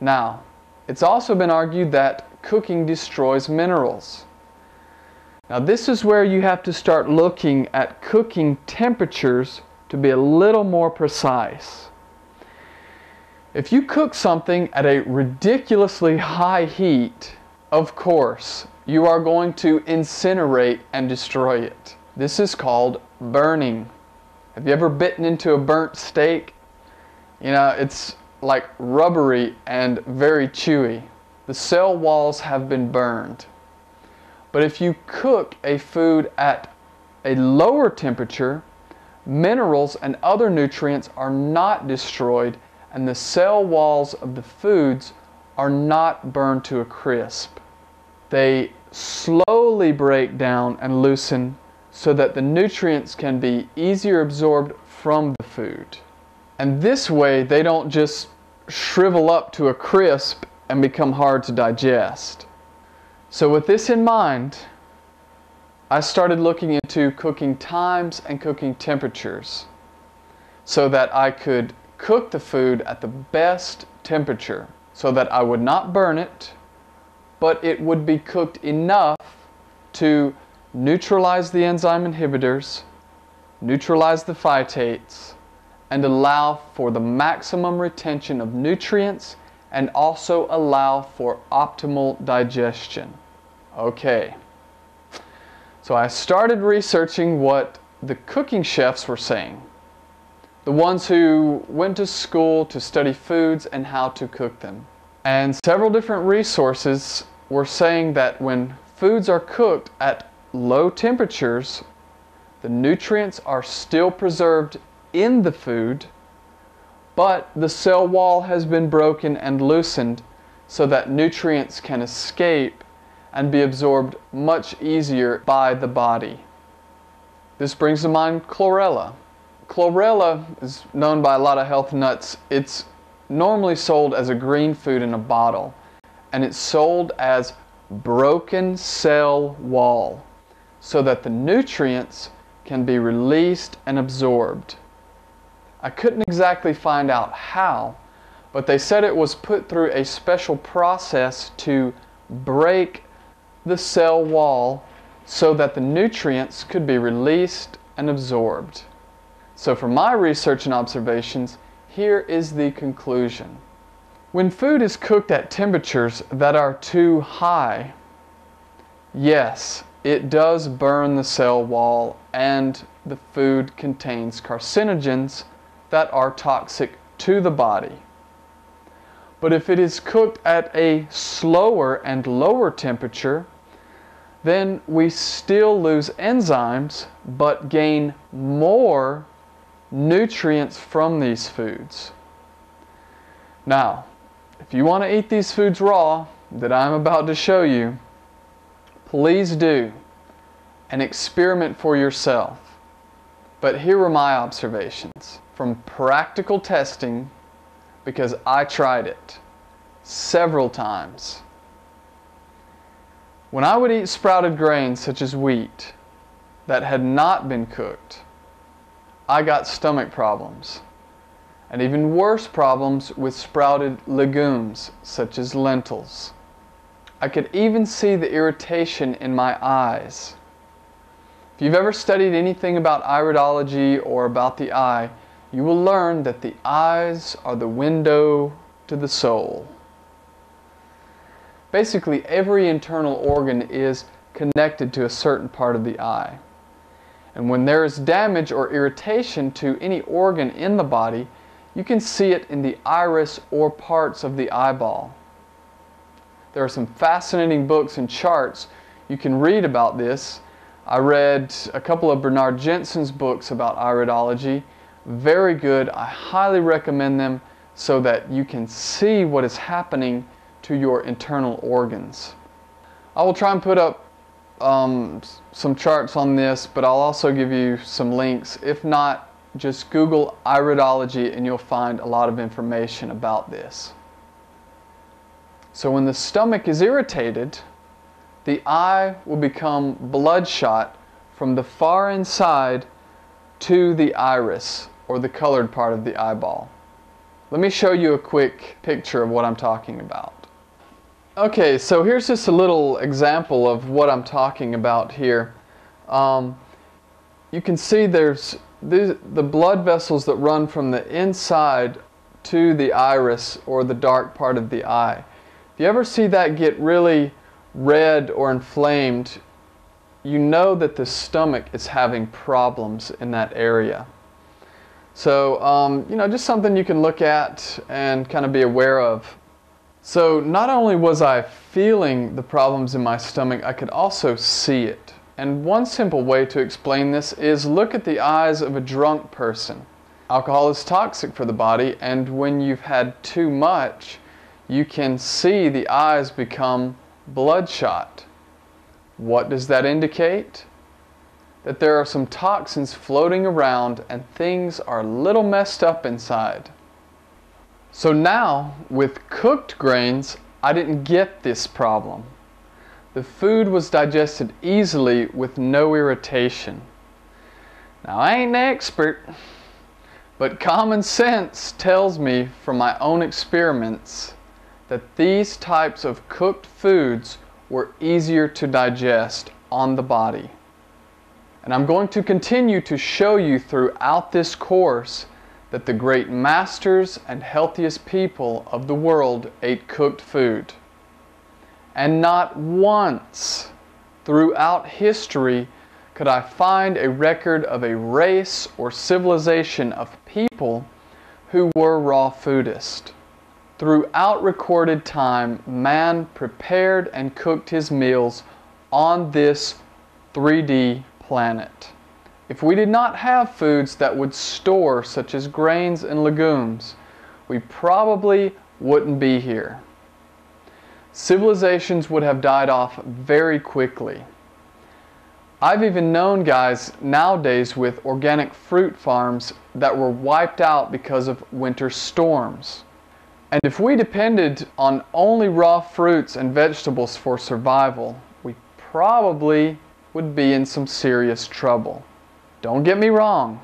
Now, it's also been argued that cooking destroys minerals. Now, this is where you have to start looking at cooking temperatures to be a little more precise. If you cook something at a ridiculously high heat, of course, you are going to incinerate and destroy it. This is called burning. Have you ever bitten into a burnt steak? You know, it's like rubbery and very chewy. The cell walls have been burned. But if you cook a food at a lower temperature, minerals and other nutrients are not destroyed, and the cell walls of the foods are not burned to a crisp. They slowly break down and loosen so that the nutrients can be easier absorbed from the food. And this way they don't just shrivel up to a crisp and become hard to digest. So with this in mind, I started looking into cooking times and cooking temperatures so that I could cook the food at the best temperature so that I would not burn it, but it would be cooked enough to neutralize the enzyme inhibitors, neutralize the phytates, and allow for the maximum retention of nutrients and also allow for optimal digestion. Okay, so I started researching what the cooking chefs were saying, the ones who went to school to study foods and how to cook them. And several different resources were saying that when foods are cooked at low temperatures, the nutrients are still preserved in the food, but the cell wall has been broken and loosened so that nutrients can escape and be absorbed much easier by the body. This brings to mind chlorella. Chlorella is known by a lot of health nuts. It's normally sold as a green food in a bottle, and it's sold as broken cell wall so that the nutrients can be released and absorbed. I couldn't exactly find out how, but they said it was put through a special process to break the cell wall so that the nutrients could be released and absorbed. So from my research and observations, here is the conclusion. When food is cooked at temperatures that are too high, yes, it does burn the cell wall and the food contains carcinogens that are toxic to the body. But if it is cooked at a slower and lower temperature, then we still lose enzymes but gain more nutrients from these foods. Now, if you want to eat these foods raw that I'm about to show you, please do and experiment for yourself. But here are my observations from practical testing, because I tried it several times. When I would eat sprouted grains such as wheat that had not been cooked, I got stomach problems, and even worse problems with sprouted legumes such as lentils. I could even see the irritation in my eyes. If you've ever studied anything about iridology or about the eye, you will learn that the eyes are the window to the soul. Basically, every internal organ is connected to a certain part of the eye. And when there is damage or irritation to any organ in the body, you can see it in the iris or parts of the eyeball. There are some fascinating books and charts you can read about this. I read a couple of Bernard Jensen's books about iridology. Very good. I highly recommend them so that you can see what is happening to your internal organs. I will try and put up some charts on this, but I'll also give you some links. If not, just Google iridology and you'll find a lot of information about this. So when the stomach is irritated, the eye will become bloodshot from the far inside to the iris, or the colored part of the eyeball. Let me show you a quick picture of what I'm talking about. Okay, so here's just a little example of what I'm talking about here. You can see there's the blood vessels that run from the inside to the iris, or the dark part of the eye. If you ever see that get really red or inflamed, you know that the stomach is having problems in that area. So, you know, just something you can look at and kind of be aware of. So, not only was I feeling the problems in my stomach, I could also see it. And one simple way to explain this is look at the eyes of a drunk person. Alcohol is toxic for the body, and when you've had too much, you can see the eyes become bloodshot. What does that indicate? That there are some toxins floating around and things are a little messed up inside. So now, with cooked grains, I didn't get this problem. The food was digested easily with no irritation. Now, I ain't an expert, but common sense tells me from my own experiments that these types of cooked foods were easier to digest on the body. And I'm going to continue to show you throughout this course that the great masters and healthiest people of the world ate cooked food. And not once throughout history could I find a record of a race or civilization of people who were raw foodists. Throughout recorded time, man prepared and cooked his meals on this 3D planet. If we did not have foods that would store, such as grains and legumes, we probably wouldn't be here. Civilizations would have died off very quickly. I've even known guys nowadays with organic fruit farms that were wiped out because of winter storms. And if we depended on only raw fruits and vegetables for survival, we probably would be in some serious trouble. Don't get me wrong,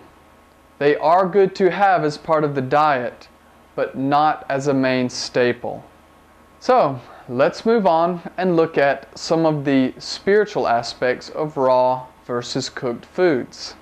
they are good to have as part of the diet, but not as a main staple. So, let's move on and look at some of the spiritual aspects of raw versus cooked foods.